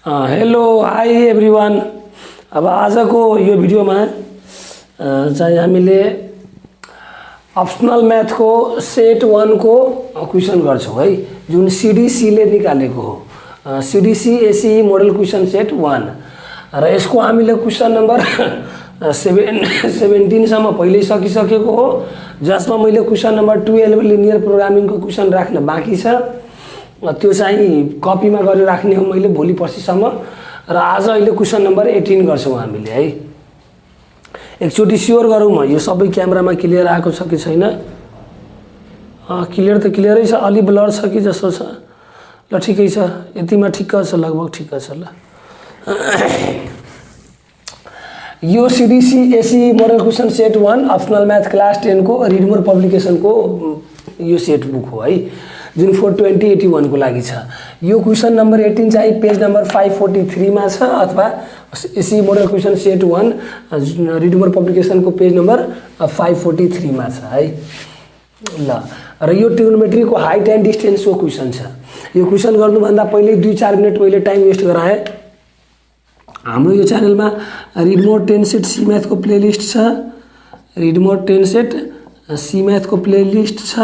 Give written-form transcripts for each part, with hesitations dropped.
Hello hi everyone. अब आजको यो भिडियोमा चाहिँ हामीले अप्सनल म्याथको सेट 1 को क्वेसन गर्छौं है, जुन सीडीसी ले निकालेको हो। सीडीसी एसई मोडल क्वेसन सेट 1 र यसको हामीले क्वेसन नम्बर 17 सम्म पहिल्यै सकिसकेको हो, जसमा मैले क्वेसन नम्बर 12 लिनियर प्रोग्रामिङको क्वेसन राख्न बाँकी छ। त्यो चाहिँ कपीमा गरेर राख्ने हो मैले भोलि पर्सिसम्म, र आज अहिले क्वेसन नम्बर 18 गर्छौं हामीले है। एकचोटी स्योर गरौँ म यो सबै क्यामेरामा क्लियर आएको छ कि छैन। क्लियर त क्लियरै छ, अलि ब्लर छ कि जस्तो छ। ल ठिकै छ, यतिमा ठिक्क छ, लगभग ठिक्क छ। ल यो सीडीसी एसई model question set 1 optional math class 10 को रिड मोर पब्लिकेसनको यो सेट बुक हो है, जुन 42081 को लागि छ। यो क्वेसन नम्बर 18 चाहिँ पेज नम्बर 543 मा छ, अथवा SE model question set 1 Read More publication को पेज नम्बर 543 मा छ है। ल र यो ट्रिग्नोमेट्री को हाइट एन्ड डिस्टेन्स को क्वेसन छ। यो क्वेसन गर्नुभन्दा पहिले 2-4 मिनेट पहिले टाइम वेस्ट गराए। हाम्रो यो च्यानलमा Read More 10 set C math को प्लेलिस्ट छ, Read More 10 set C math को प्लेलिस्ट छ,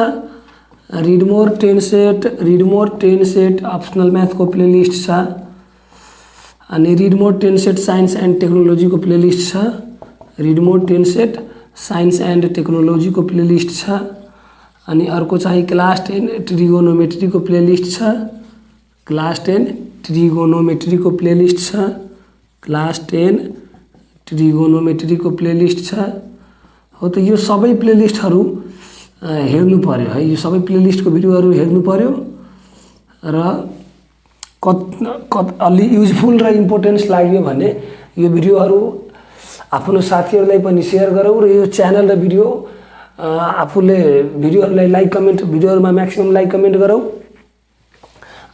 Read More 10 set optional math को प्लेलिस्ट छ, अनि Read More 10 set science and technology को प्लेलिस्ट छ, Read More 10 set science and technology को प्लेलिस्ट छ, अनि अर्को चाहिँ क्लास 10 ट्रिगोनोमेट्री को प्लेलिस्ट छ, क्लास 10 ट्रिगोनोमेट्री को प्लेलिस्ट छ, क्लास 10 ट्रिगोनोमेट्री को प्लेलिस्ट छ। हो त यो सबै प्लेलिस्टहरू हेर्नु पर्यो है, यो सबै प्लेलिस्टको भिडियोहरू हेर्नु पर्यो र अलि युजफुल र इम्पोर्टेन्स लाग्यो भने यो भिडियोहरू आफ्नो साथीहरूलाई पनि सेयर गरौँ, र यो च्यानल र भिडियो आफूले भिडियोहरूलाई लाइक कमेन्ट, भिडियोहरूमा म्याक्सिमम लाइक कमेन्ट गरौँ,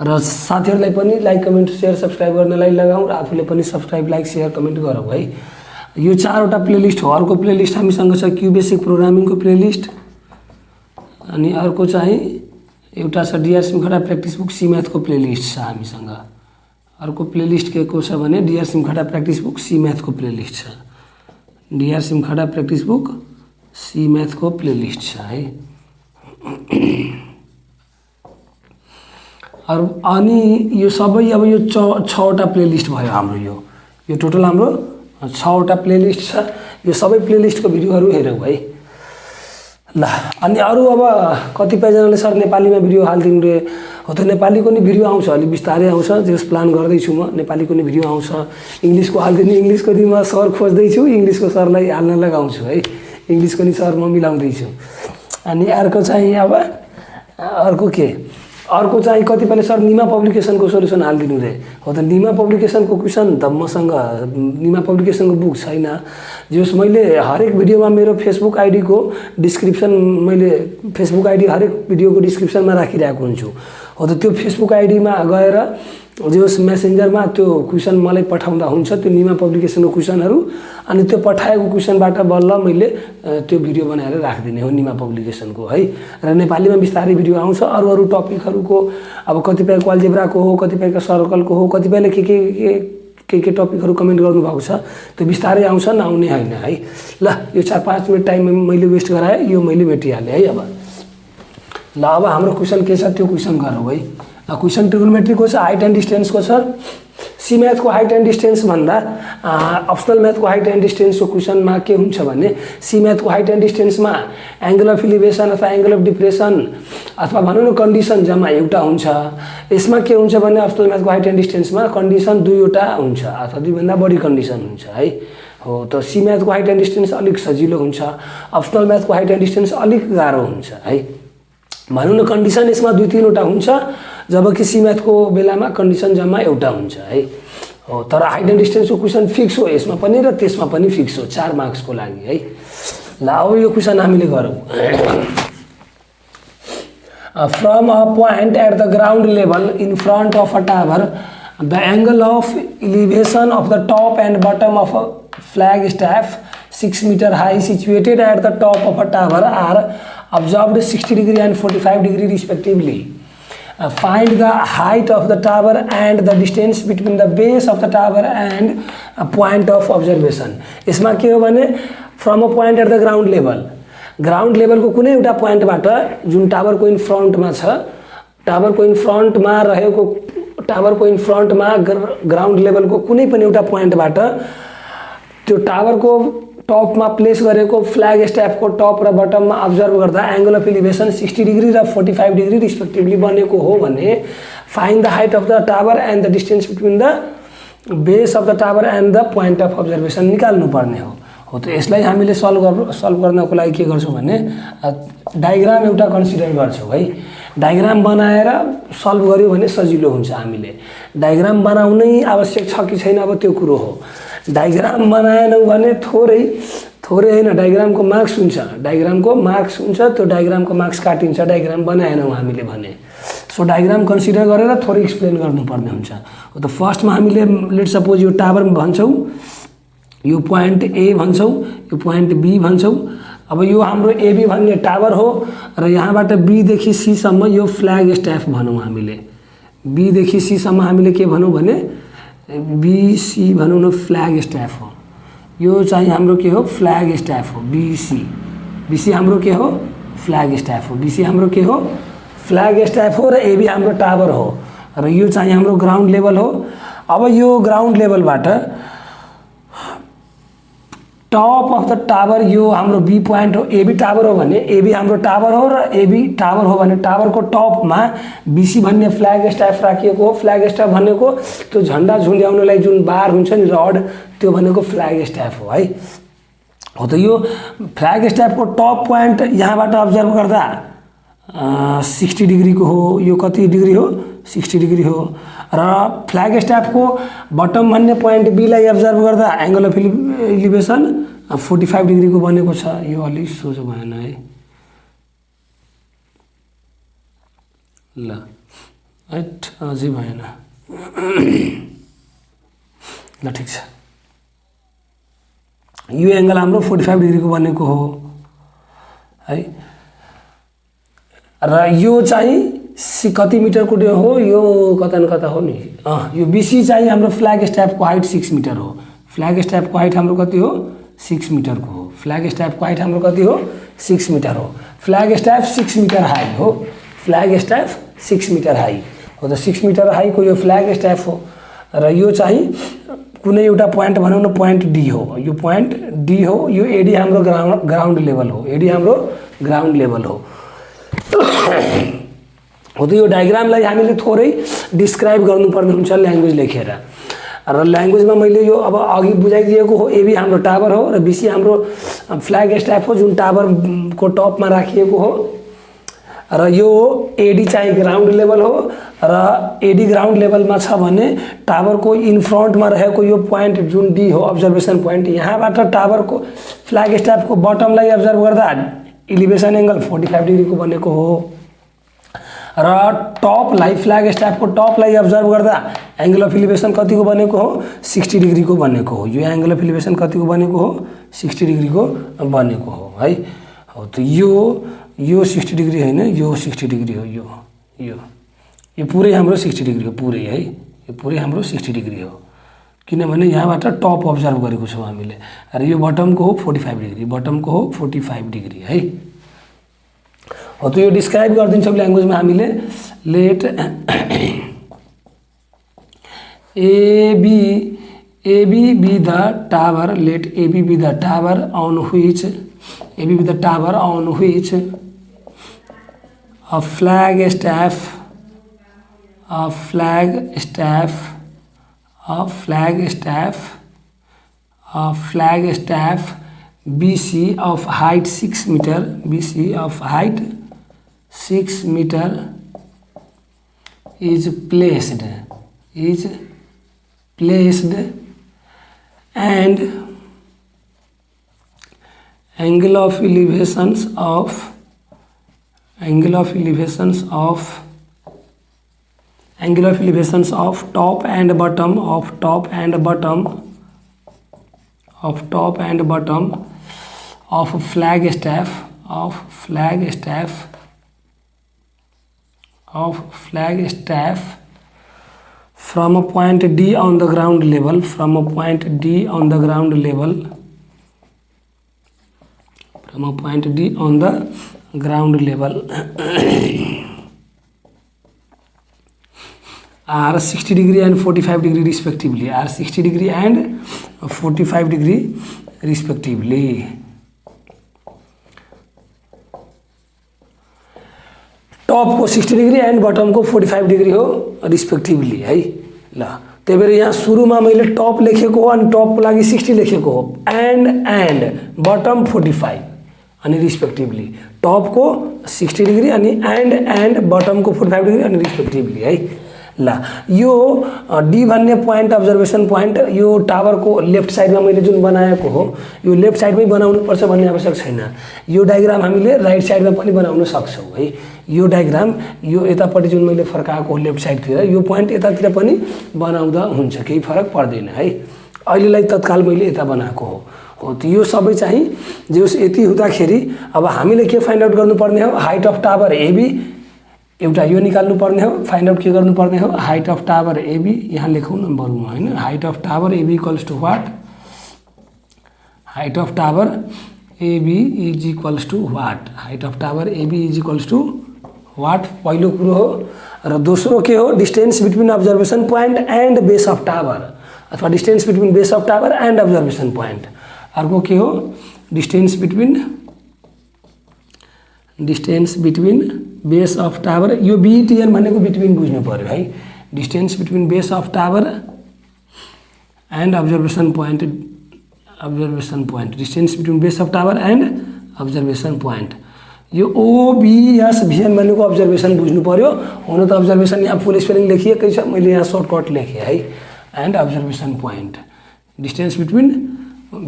र साथीहरूलाई पनि लाइक कमेन्ट सेयर सब्सक्राइब गर्नलाई लगाऊँ, र आफूले पनि सब्सक्राइब लाइक सेयर कमेन्ट गरौँ है। यो 4वटा प्लेलिस्ट हो। अर्को प्लेलिस्ट हामीसँग छ क्यू बेसिक प्रोग्रामिङको प्लेलिस्ट, अनि अर्को चाहिँ एउटा छ DR Simkhada practice book C म्याथको प्लेलिस्ट छ हामीसँग। अर्को प्लेलिस्ट के को छ भने DR Simkhada practice book C म्याथको प्लेलिस्ट छ, DR Simkhada practice book C म्याथको प्लेलिस्ट छ है। अनि यो सबै अब यो 6वटा प्लेलिस्ट भयो हाम्रो। यो टोटल हाम्रो 6वटा प्लेलिस्ट छ। यो सबै प्लेलिस्टको भिडियोहरू हेरौँ है। ल अनि अरू अब कतिपयजनाले सर नेपालीमा भिडियो हालिदिनु रे, हो त नेपालीको नि भिडियो आउँछ, अलि बिस्तारै आउँछ, जस प्लान गर्दैछु म। नेपालीको नि भिडियो आउँछ, इङ्ग्लिसको हालिदिनु, इङ्ग्लिसको नि म सर खोज्दैछु, इङ्ग्लिसको सरलाई हाल्न लगाउँछु है, इङ्ग्लिसको नि सर म मिलाउँदैछु। अनि अर्को चाहिँ अब अर्को चाहिँ कतिपयले सर निमा पब्लिकेसनको सोल्युसन हालिदिनु रे, हो त निमा पब्लिकेसनको क्वेसन त मसँग निमा पब्लिकेसनको बुक छैन। जस मैले हरेक भिडियोमा मेरो फेसबुक आइडीको डिस्क्रिप्सन, मैले फेसबुक आइडी हरेक भिडियोको डिस्क्रिप्सनमा राखिरहेको हुन्छु। हो त त्यो फेसबुक आइडीमा गएर जस मेसेन्जरमा त्यो क्वेसन मलाई पठाउँदा हुन्छ, त्यो निमा पब्लिकेसनको क्वेसनहरू, अनि त्यो पठाएको क्वेसनबाट बल्ल मैले त्यो भिडियो बनाएर राखिदिने हो निमा पब्लिकेसनको है। र नेपालीमा बिस्तारै भिडियो आउँछ। अरू टपिकहरूको अब कतिपयको अल्जेब्राको हो, कतिपयको सर्कलको हो, कतिपयले के टपिकहरू कमेन्ट गर्नुभएको छ, त्यो बिस्तारै आउँछ, नआउने होइन है। ल यो 4-5 मिनट टाइम मैले वेस्ट गराएँ, यो मैले मेटिहालेँ है। अब हाम्रो क्वेसन के छ त्यो क्वेसन गरौँ है। क्वेसन ट्रिग्नोमेट्रीको छ, हाइट एन्ड डिस्टेन्सको छ। सी म्याथको हाइट एन्ड डिस्टेन्स भन्दा अप्सनल म्याथको हाइट एन्ड डिस्टेन्सको क्वेसनमा के हुन्छ भने, सी म्याथको हाइट एन्ड डिस्टेन्समा एङ्गल अफ इलिभेसन अथवा एङ्गल अफ डिप्रेसन अथवा भनौँ न कन्डिसन जम्मा एउटा हुन्छ। यसमा के हुन्छ भने अप्सनल म्याथको हाइट एन्ड डिस्टेन्समा कन्डिसन 2वटा हुन्छ, अथवा 2भन्दा बढी कन्डिसन हुन्छ है। हो त सी म्याथको हाइट एन्ड डिस्टेन्स अलिक सजिलो हुन्छ, अप्सनल म्याथको हाइट एन्ड डिस्टेन्स अलिक गाह्रो हुन्छ है। भनौँ न कन्डिसन यसमा 2-3वटा हुन्छ, जबकि सी म्याथको बेलामा कन्डिसन जम्मा एउटा हुन्छ है। हो तर हाइट एन्ड डिस्टेन्सको क्वेसन फिक्स हो, यसमा पनि र त्यसमा पनि फिक्स हो, 4 मार्क्सको लागि है। ल अब यो क्वेसन हामीले गरौँ। From a point at the ground level in front of a tower, the angle of elevation of the top and bottom of a flag staff 6 meter high situated at the top of a tower are observed 60 degree and 45 degree respectively. find the height of the tower and the distance between the base of the tower and a point of observation. यसमा के हो भने from a point at the ground level, ground लेभलको कुनै एउटा पोइन्टबाट जुन टावरको in फ्रन्टमा छ, टावरको इन फ्रन्टमा रहेको, टावरको इन फ्रन्टमा ग्राउन्ड लेभलको कुनै पनि एउटा पोइन्टबाट त्यो टावरको टपमा प्लेस गरेको फ्ल्याग स्ट्याफको टप र बटममा अब्जर्भ गर्दा एंगल अफ एलिभेसन 60 डिग्री र 45 डिग्री रिस्पेक्टिभली बनेको हो भने find the height of the tower and the distance between the base of the tower and the point of observation निकाल्नु पर्ने हो। त यसलाई हामीले सल्भ गर्नको लागि के गर्छौं भने डायग्राम एउटा कन्सिडर गर्छौं है। डायग्राम बनाएर सल्भ गर्यो भने सजिलो हुन्छ। हामीले डायग्राम बनाउनै आवश्यक छ कि छैन अब त्यो कुरो हो। डायग्राम बनाएनौ भने थोरै हैन, डायग्रामको मार्क्स हुन्छ, डायग्रामको मार्क्स हुन्छ, त्यो डायग्रामको मार्क्स काटिन्छ डायग्राम बनाएनौ हामीले भने। सो डायग्राम कन्सिडर गरेर थोरै एक्सप्लेन गर्नुपर्ने हुन्छ। त फर्स्टमा हामीले लेट सपोज यो टावर भन्छौं, यो पोइन्ट ए भन्छौं, यो पोइन्ट बी भन्छौं। अब यो हाम्रो एबी भन्ने टावर हो र यहाँबाट बी देखि सी सम्म यो फ्ल्याग स्ट्याफ भनौं हामीले। बी देखि सी सम्म हामीले के भनौं भने बीसी भनौं न, फ्ल्याग स्ट्याफ हो। यो चाहिँ हाम्रो के हो, फ्ल्याग स्ट्याफ हो। बीसी हाम्रो के हो, फ्ल्याग स्ट्याफ हो। बीसी हाम्रो के हो, फ्ल्याग स्ट्याफ हो र एबी हाम्रो टावर हो र यो चाहिँ हाम्रो ग्राउन्ड लेभल हो। अब यो ग्राउन्ड लेभलबाट टप अफ द टावर यो हाम्रो बी पोइन्ट हो, एबी टावर हो भने एबी हाम्रो टावर हो र एबी टावर हो भने टावरको टपमा बीसी भन्ने फ्ल्याग स्ट्याफ राखिएको हो। फ्ल्याग स्ट्याफ भनेको त्यो झण्डा झुन्ड्याउनलाई जुन बार हुन्छ नि, रड, त्यो भनेको फ्ल्याग स्ट्याफ हो है। हो त यो फ्ल्याग स्ट्याफको टप पोइन्ट यहाँबाट अब्जर्भ गर्दा 60 डिग्रीको हो। यो कति डिग्री हो, 60 डिग्री हो। र फ्ल्याग स्ट्याफको बटम भन्ने पोइन्ट बी लाई अब्जर्भ गर्दा एंगल अफ एलिभेसन 45 डिग्रीको बनेको छ। यो अलि सोझो भएन है, ल हैट अझै भएन, ल ठीक छ। यो एंगल हाम्रो 45 डिग्रीको बनेको हो है। र यो चाहिँ कति मिटरको हो, यो कता न कता हो नि। यो बीसी चाहिँ हाम्रो फ्ल्याग स्ट्याफको हाइट 6 मिटर हो। फ्ल्याग स्ट्याफको हाइट हाम्रो कति हो, 6 मिटरको हो। फ्ल्याग स्ट्याफको हाइट हाम्रो कति हो, 6 मिटर हो। फ्ल्याग स्ट्याफ 6 मिटर हाई हो। फ्ल्याग स्ट्याफ 6 मिटर हाई हो। त 6 मिटर हाईको यो फ्ल्याग स्ट्याफ हो र यो चाहिँ कुनै एउटा पोइन्ट भनौं न, पोइन्ट डी हो। यो पोइन्ट डी हो। यो एडी हाम्रो ग्राउन्ड लेभल हो। एडी हाम्रो ग्राउन्ड लेभल हो। हो त यो डायग्रामलाई हामीले थोरै डिस्क्राइब गर्नुपर्ने हुन्छ ल्याङ्ग्वेज लेखेर। र ल्याङ्ग्वेजमा मैले यो अब अघि बुझाइदिएको हो। एबी हाम्रो टावर हो र बीसी हाम्रो फ्ल्याग स्ट्याफ हो जुन टावरको टपमा राखिएको हो। र यो एडी चाहिँ ग्राउन्ड लेभल हो र एडी ग्राउन्ड लेभलमा छ भने टावरको इन फ्रन्टमा रहेको यो पोइन्ट जुन डी हो, अब्जर्भेसन पोइन्ट, यहाँबाट टावरको फ्ल्याग स्ट्याफको बटमलाई अब्जर्भ गर्दा एलिभेसन एंगल 45 डिग्रीको बनेको हो। र टपलाई फ्ल्याग स्ट्याफको टपलाई अब्जर्भ गर्दा एंगल अफ एलिभेसन कतिको बनेको हो, 60 डिग्रीको बनेको हो। यो एंगल अफ एलिभेसन कतिको बनेको हो, 60 डिग्रीको बनेको हो है। हो त यो 60 डिग्री हैन, यो 60 डिग्री हो। यो पुरै हाम्रो 60 डिग्री हो, पुरै है। यो पुरै हाम्रो 60 डिग्री हो किनभने यहाँबाट टप अब्जर्भ गरेको छौं हामीले। र यो बटमको हो 45 डिग्री, बटमको हो 45 डिग्री है। हो त यो डिस्क्राइब गर्दिन्छौं ल्याङ्ग्वेजमा हामीले। Let AB be the tower, let AB be the tower on which a flag staff BC of height 6 meter, BC of height 6 meter is placed and angle of elevations of top and bottom of flag staff of flag staff from a point D on the ground level, from a point D on the ground level, from a point D on the ground level are 60 degree and 45 degree respectively, are 60 degree and 45 degree respectively. Top को 60 degree and bottom को 45 degree हो रिस्पेक्टिभली है ल। त्यही भएर यहाँ सुरुमा मैले टप लेखेको हो अनि टपको लागि 60 लेखेको हो एन्ड बटम 45 अनि रिस्पेक्टिभली टपको 60 डिग्री अनि एन्ड बटमको 45 डिग्री अनि रिस्पेक्टिभली है ल। यो डी भन्ने पोइन्ट अब्जर्भेसन पोइन्ट यो टावरको लेफ्ट साइडमा मैले जुन बनाएको हो यो लेफ्ट साइडमै बनाउनु पर्छ भन्ने आवश्यक छैन। यो डायग्राम हामीले राइट साइडमा पनि बनाउन सक्छौँ है। यो डायग्राम यो यतापट्टि जुन मैले फर्काएको हो लेफ्ट साइडतिर यो पोइन्ट यतातिर पनि बनाउँदा हुन्छ, केही फरक पर्दैन है। अहिलेलाई तत्काल मैले यता बनाएको हो त यो सबै चाहिँ जस यति हुँदाखेरि अब हामीले के फाइन्ड आउट गर्नुपर्ने हो, हाइट अफ टावर एबी एउटा यो निकाल्नु पर्ने हो। फाइन्ड आउट के गर्नुपर्ने हो, हाइट अफ टावर एबी यहाँ लेखौँ नम्बर 1 हैन। Height of tower AB equals to what, height of tower AB is equals to what, height of tower AB is equals to what पहिलो कुरो हो। र दोस्रो के हो, distance between observation point and base of tower अथवा distance between base of tower and observation point. अर्को के हो, distance between base of tower, यो बिटिएन भनेको बिट्विन बुझ्नु पर्यो है। Distance between base of tower and observation point, distance between base of tower and observation point. यो ओबिएसभिएन भनेको अब्जर्भेसन बुझ्नु पर्यो। हुन त अब्जर्भेसन यहाँ फुल स्पेलिङ लेखिएकै छ, मैले यहाँ सर्टकट लेखेँ है। And observation point, distance between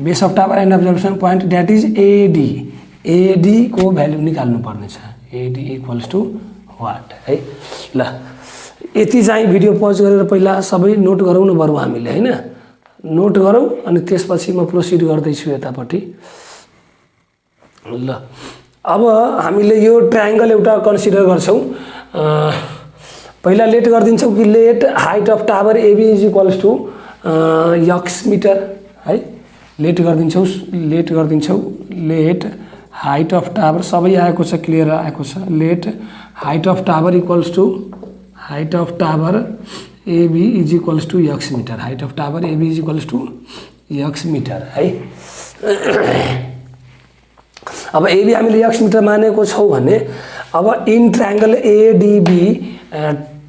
base of tower and observation point that is AD. AD को भ्यालु निकाल्नु पर्ने छ, एडी इक्वल्स टु वाट है ल। यति चाहिँ भिडियो पज गरेर पहिला सबै नोट गरौँ न बरु हामीले हैन, नोट गरौँ अनि त्यसपछि म प्रोसिड गर्दैछु यतापट्टि ल। अब हामीले यो ट्रायंगल एउटा कन्सिडर गर्छौँ। पहिला लेट गरिदिन्छौँ कि let height of tower AB is equals to x meter है। लेट गरिदिन्छौँ लेट हाइट अफ टावर सबै आएको छ, क्लियर आएको छ। Let height of tower equals to height of tower AB is equals to x meter, height of tower AB is equals to x meter है। अब AB हामीले x metre मानेको छौँ भने अब in triangle ADB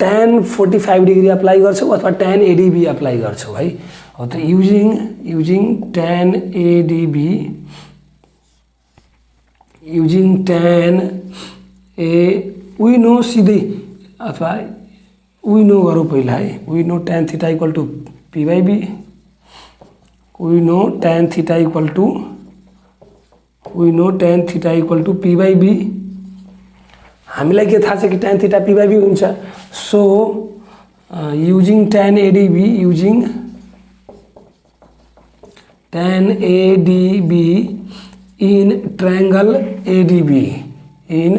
tan 45 degree apply गर्छौँ अथवा tan ADB apply गर्छौँ है। हो त using tan ADB, using tan we know सिधै अथवा वी नो गरौँ पहिला है। We know tan theta equal to P by B, we know tan theta equal to P by B. हामीलाई के थाहा छ कि tan theta P by B हुन्छ। So using tan ADB, using tan ADB in triangle ADB, in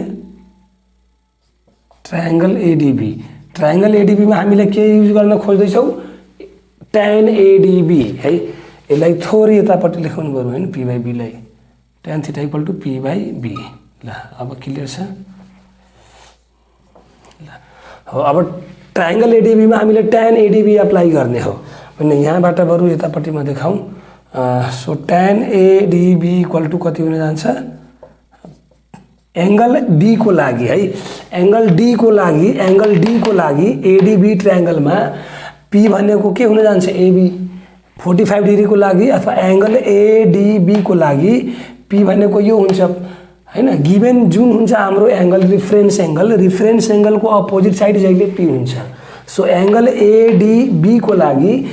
triangle ADB. Triangle ADB में हामीले के use गर्न खोज्दैछौँ, tan एडीबी है। यसलाई थोरै यतापट्टि लेखाउनु पर्यो हैन, पी बाई बीलाई tan theta equal to P by B ल। अब क्लियर छ ल। हो अब ट्रायंगल एडीबी में हामीले tan एडीबी अप्लाई गर्ने हो भने यहाँबाट बरु यतापट्टि म देखाउँ। So tan ADB equal to कति हुन जान्छ, एंगल डी को लागि है। एंगल डी को लागि एडीबी ट्रायंगल में पी भनेको के हुन जान्छ, एबी 45 डिग्री को लागि अथवा एंगल एडीबी को लागि पी भनेको यो हुन्छ हैन। गिभन जुन हुन्छ हाम्रो एंगल रिफरेन्स एंगल को अपोजिट साइड जहिले पी हुन्छ। सो एंगल एडीबी को लागि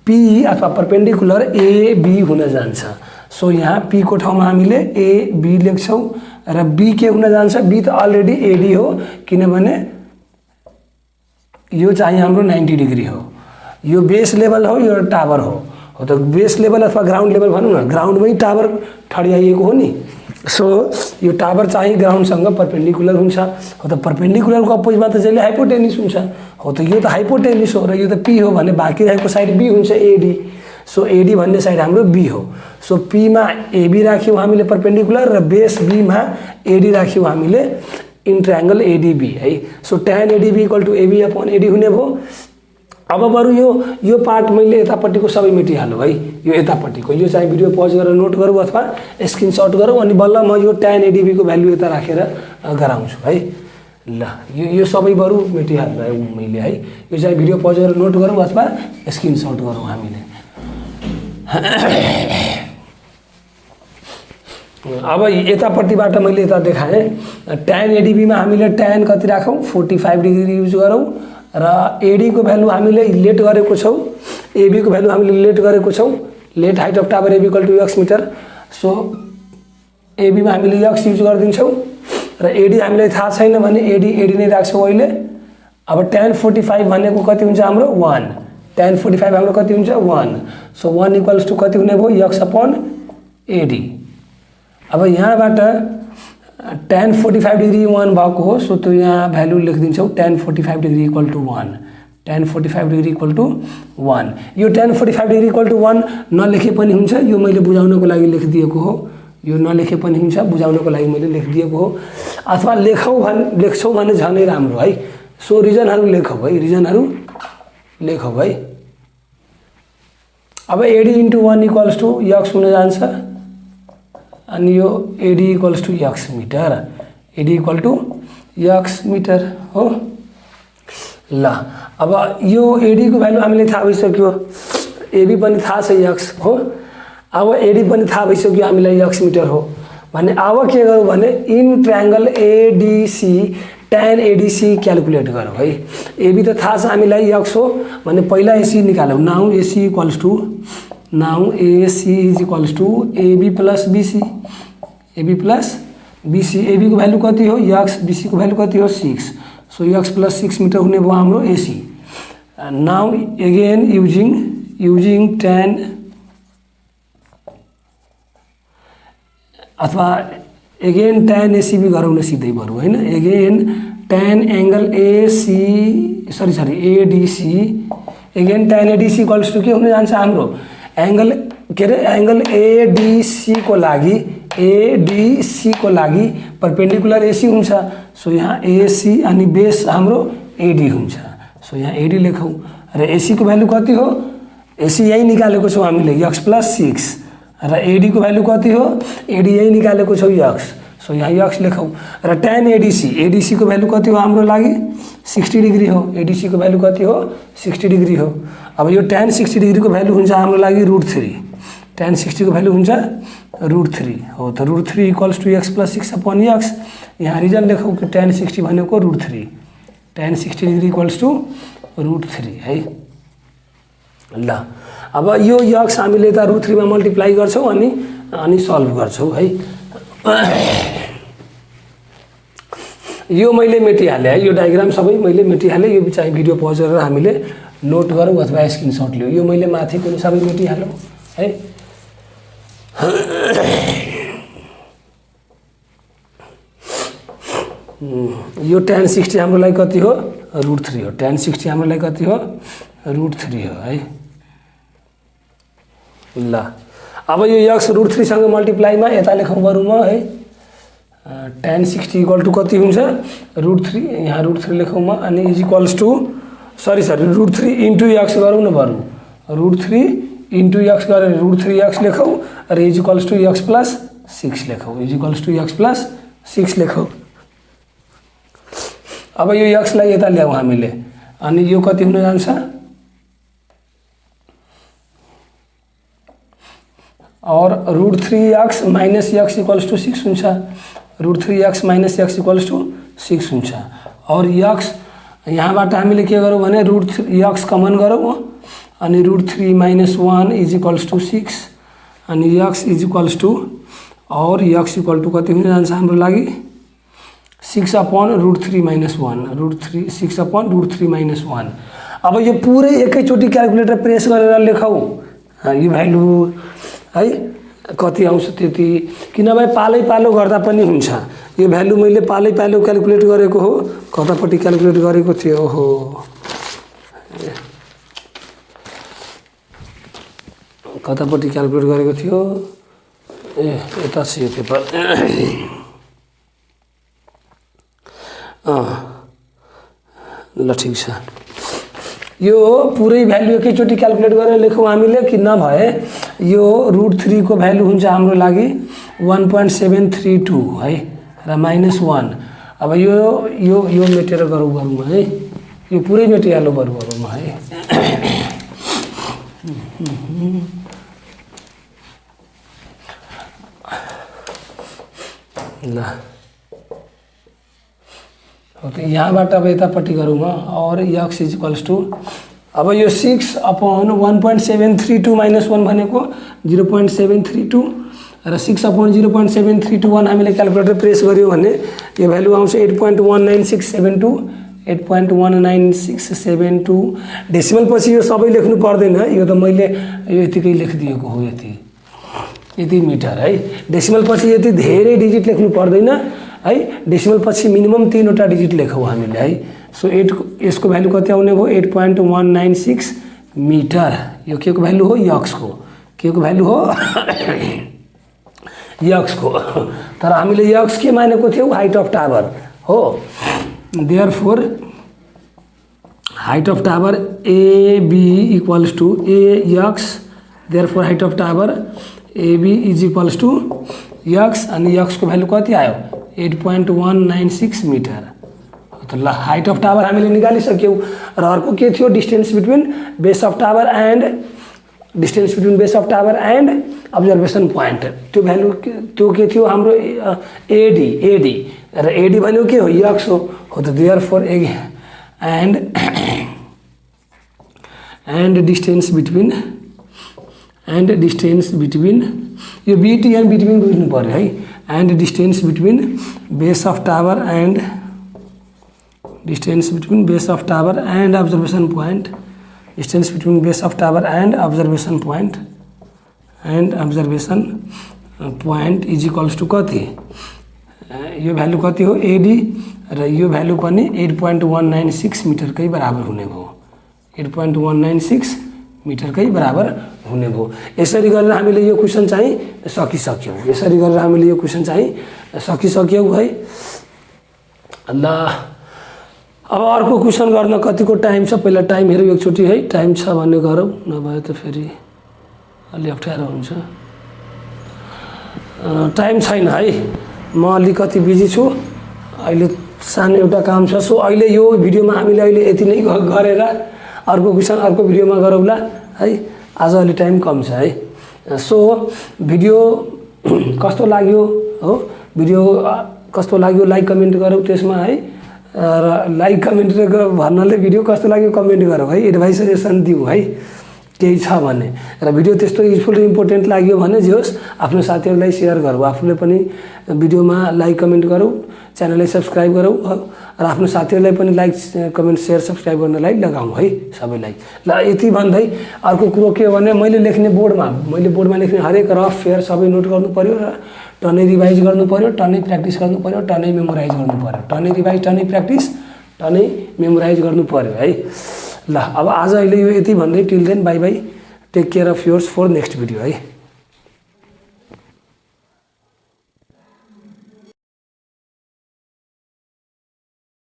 पी अथवा परपेंडिकुलर एबी हुन जान्छ। सो यहाँ पी को ठाउँमा हामीले एबी लेख्छौँ र बी के हुन जान्छ, बी त अलरेडी एडी हो किनभने यो चाहिँ हाम्रो 90 डिग्री हो। यो बेस लेभल हो, यो टावर हो। त बेस लेभल अथवा ग्राउन्ड लेभल भनौँ न, ग्राउन्डमै टावर ठडियाइएको हो नि सो यो टावर चाहिँ ग्राउन्डसँग परपेन्डिकुलर हुन्छ हो त परपेन्डिकुलरको अपोजिटमा त जहिले हाइपोटेनिस हुन्छ हो त यो त हाइपोटेनिस हो र यो त पी हो भने बाँकी रहेको साइड बी हुन्छ एडी सो एडी भन्ने साइड हाम्रो बी हो सो पीमा एबी राख्यौँ हामीले परपेन्डिकुलर र बेस बीमा एडी राख्यौँ हामीले इन ट्रायंगल एडीबी है so tan ADB equal to AB upon AD हुने भयो अब बरु यो पार्ट मैले यतापट्टिको सबै मेटिहालौँ है यो यतापट्टिको यो चाहिँ भिडियो पज गरेर नोट गरौँ अथवा स्क्रिनशट गरौँ अनि बल्ल म यो tan एडीबी को भ्यालु यता राखेर गराउँछु है ल यो सबै बरु मेटिहाल्नु मैले है यो चाहिँ भिडियो पज गरेर नोट गरौँ अथवा स्क्रिनशट गरौँ हामीले अब यतापट्टिबाट मैले यता देखाएँ tan एडीबीमा हामीले tan कति राखौँ 45 डिग्री युज गरौँ र एडी को भ्यालु हामीले लेट गरेको छौँ एबी को भ्यालु हामीले लेट गरेको छौँ let height of tower AB equal to x metre so एबीमा हामीले x युज गरिदिन्छौँ र एडी हामीलाई थाहा छैन भने एडी नै राख्छौँ अहिले अब tan 45 भनेको कति हुन्छ हाम्रो 1 tan 45 हाम्रो कति हुन्छ 1 सो 1 इक्वल्स टु कति हुने भयो x अपन एडी अब यहाँबाट tan 45 डिग्री 1 भएको हो सो त्यो यहाँ भ्यालु लेखिदिन्छौँ tan 45 degree equal to 1 tan 45 degree equal to 1 यो tan 45 डिग्री इक्वल टु 1 नलेखे पनि हुन्छ यो मैले बुझाउनको लागि लेखिदिएको हो यो नलेखे पनि हुन्छ बुझाउनको लागि मैले लेखिदिएको हो अथवा लेख्छौँ भने झनै राम्रो है सो रिजनहरू लेखौँ है रिजनहरू लेखौँ है अब AD into 1 equals to x हुन जान्छ अनि यो AD equals to x meter AD equal to x meter हो ल अब यो एडी को भ्यालु हामीले थाहा भइसक्यो एबी पनि थाहा छ x हो अब एडी पनि थाहा भइसक्यो हामीलाई x मिटर हो भने अब के गरौँ भने in triangle ADC tan ADC calculate गरौँ है एबी त थाहा छ हामीलाई x हो भने पहिला एसी निकालौँ now AC equals to now AC is equals to AB plus BC AB plus BC AB को भ्यालु कति हो x BC को भ्यालु कति हो 6 सो x प्लस 6 मिटर हुने भयो हाम्रो AC now again using tan अथवा अगेन tan ACB गरौँ न सिधै बरु हैन again tan angle AC sorry ADC again tan ADC equals to के हुन जान्छ हाम्रो एंगल के रे एंगल एडीसी को लागि परपेंडिकुलर एसी हुन्छ सो यहाँ एसी अनि बेस हाम्रो एडी हुन्छ सो यहाँ एडी लेखौँ र एसी को भ्यालु कति हो एसी यही निकालेको छौँ हामीले x प्लस 6 र एडी को भ्यालु कति हो एडी यही निकालेको छौँ x सो यहाँ x लेखौँ र tan एडीसी को भ्यालु कति हो हाम्रो लागि 60 डिग्री हो एडीसी को भ्यालु कति हो 60 डिग्री हो अब यो tan 60 डिग्री को भ्यालु हुन्छ हाम्रो लागि √3 tan 60 को भ्यालु हुन्छ √3 हो त √3 equals to x plus 6 upon x यहाँ रिजन लेखौँ कि tan 60 भनेको √3 tan 60 डिग्री इक्वल्स टु √3 है ल अब यो x हामीले त √3 मा मल्टिप्लाई गर्छौँ अनि सल्भ गर्छौँ है यो मैले मेटिहालेँ है यो डायग्राम सबै मैले मेटिहालेँ यो चाहिँ भिडियो पज गरेर हामीले नोट गरौँ अथवा स्क्रिनशट लियो यो मैले माथि पनि सबै मेटिहालौँ है यो tan 60 हाम्रो लागि कति हो √3 हो tan 60 हाम्रो लागि कति हो √3 हो है ल अब यो x √3 सँग मल्टिप्लाईमा यता लेखौँ बरु म है tan 60 इक्वल टु कति हुन्छ √3 यहाँ √3 लेखौँ म अनि is equals to sorry √3 into x गरौँ न बरु √3 इन्टु x गरेर √3x लेखौँ र is equals to x plus 6 लेखौँ is equals to x plus 6 लेखौँ अब यो x लाई यता ल्याउँ हामीले अनि यो कति हुन जान्छ और √3x minus x equals to 6 हुन्छ √3x minus x equals to 6 हुन्छ और x यहाँबाट हामीले के गरौँ भने √3x कमन गरौँ अनि √3 माइनस 1 इज इक्वल्स टु 6 अनि x इज इक्वल्स टु और x इक्वल टु कति हुन जान्छ हाम्रो लागि 6 अपन √3 माइनस 1 6 अपन √3 माइनस 1 अब यो पुरै एकैचोटि क्याल्कुलेटर प्रेस गरेर लेखौँ यो भ्यालु है कति आउँछ त्यति, कि नभए पालै पालो गर्दा पनि हुन्छ। यो भ्यालु मैले पालै पालो क्याल्कुलेट गरेको हो, कतापट्टि क्याल्कुलेट गरेको थियो, ओहो कतापट्टि क्याल्कुलेट गरेको थियो, ए यता छ यो पेपर। ल ठिक छ, यो पुरै भ्यालु एकैचोटि क्याल्कुलेट गरेर लेखौँ हामीले, कि नभए यो √3 को भ्यालु हुन्छ हाम्रो लागि 1.732 है र -1। अब यो यो यो मेटेर गरौँ है, यो पुरै मेटिहाल्नु गरौँ है। ल ओके, यहाँबाट अब यतापट्टि गरौँ और x = अब यो 6/1.732 - 1 भनेको 0.732 र 6/0.7321 हामीले क्याल्कुलेटर प्रेस गऱ्यौँ भने यो भ्यालु आउँछ 8.19672, 8.19672। डेसिमल पछि यो सबै लेख्नु पर्दैन, यो त मैले यो यतिकै लेखिदिएको हो, यति मिटर है। डेसिमल पछि यति धेरै डिजिट लेख्नु पर्दैन है, डेसिमल पछि मिनिमम 3 वटा डिजिट लेखौँ हामीले है। सो 8 यसको भ्यालु कति आउने भयो, 8.196 मिटर। यो के को भ्यालु हो, यक्स को, के को भ्यालु हो यक्स को। तर हामीले यक्स के मानेको थियौँ, हाइट अफ टावर हो। Therefore height of tower AB = AX, therefore height of tower AB = x, अनि यक्स को भ्यालु कति आयो, 8.196 मिटर। त ल हाइट अफ टावर हामीले निकालिसक्यौँ। र अर्को के थियो, distance between base of tower and observation point. त्यो भ्यालु त्यो के थियो हाम्रो एडी र एडी भन्यो के हो, यक्स हो त। देयरफोर एन्ड डिस्टेन्स बिट्विन यो बीटी एन्ड बिट्विन बुझ्नु पर्यो है। And distance between base of tower and observation point, distance between base of tower and observation point = कति, यो भ्यालु कति हो, एडी, र यो भ्यालु पनि 8.196 मिटरकै बराबर हुने भयो, 8.196 मिटरकै बराबर हुने भयो। यसरी गरेर हामीले यो क्वेसन चाहिँ सकिसक्यौँ, है। ल अब अर्को क्वेसन गर्न कतिको टाइम छ, पहिला टाइम हेरौँ एकचोटि है, टाइम छ भन्ने गरौँ, नभए त फेरि अलि अप्ठ्यारो हुन्छ। टाइम छैन है, म अलिकति बिजी छु अहिले, सानो एउटा काम छ। सो अहिले यो भिडियोमा हामीले अहिले यति नै गरेर अर्को क्वेसन अर्को भिडियोमा गरौँला है, आज अलि टाइम कम छ है। सो भिडियो कस्तो लाग्यो हो, भिडियो कस्तो लाग्यो लाइक कमेन्ट गरौँ त्यसमा है, र लाइक कमेन्ट भन्नाले भिडियो कस्तो लाग्यो कमेन्ट गरौँ है, एडभाइस सजेसन दिउँ है, केही छ भने। र भिडियो त्यस्तो युजफुल र इम्पोर्टेन्ट लाग्यो भने जे होस् आफ्नो साथीहरूलाई सेयर गरौँ, आफूले पनि भिडियोमा लाइक कमेन्ट गरौँ, च्यानललाई सब्सक्राइब गरौँ, र आफ्नो साथीहरूलाई पनि लाइक कमेन्ट सेयर सब्सक्राइब गर्नलाई लगाऊँ है सबैलाई। ल यति भन्दै अर्को कुरो के हो भने, मैले बोर्डमा लेख्ने हरेक रफ फेयर सबै नोट गर्नु पर्यो, र टनै रिभाइज गर्नु पर्यो, टनै प्र्याक्टिस गर्नु पर्यो, टनै मेमोराइज गर्नु पर्यो, टनै रिभाइज, टनै प्र्याक्टिस, टनै मेमोराइज गर्नु पर्यो है। ल अब आज अहिले यो यति भन्दै, till then bye bye, take care of yours for next video है।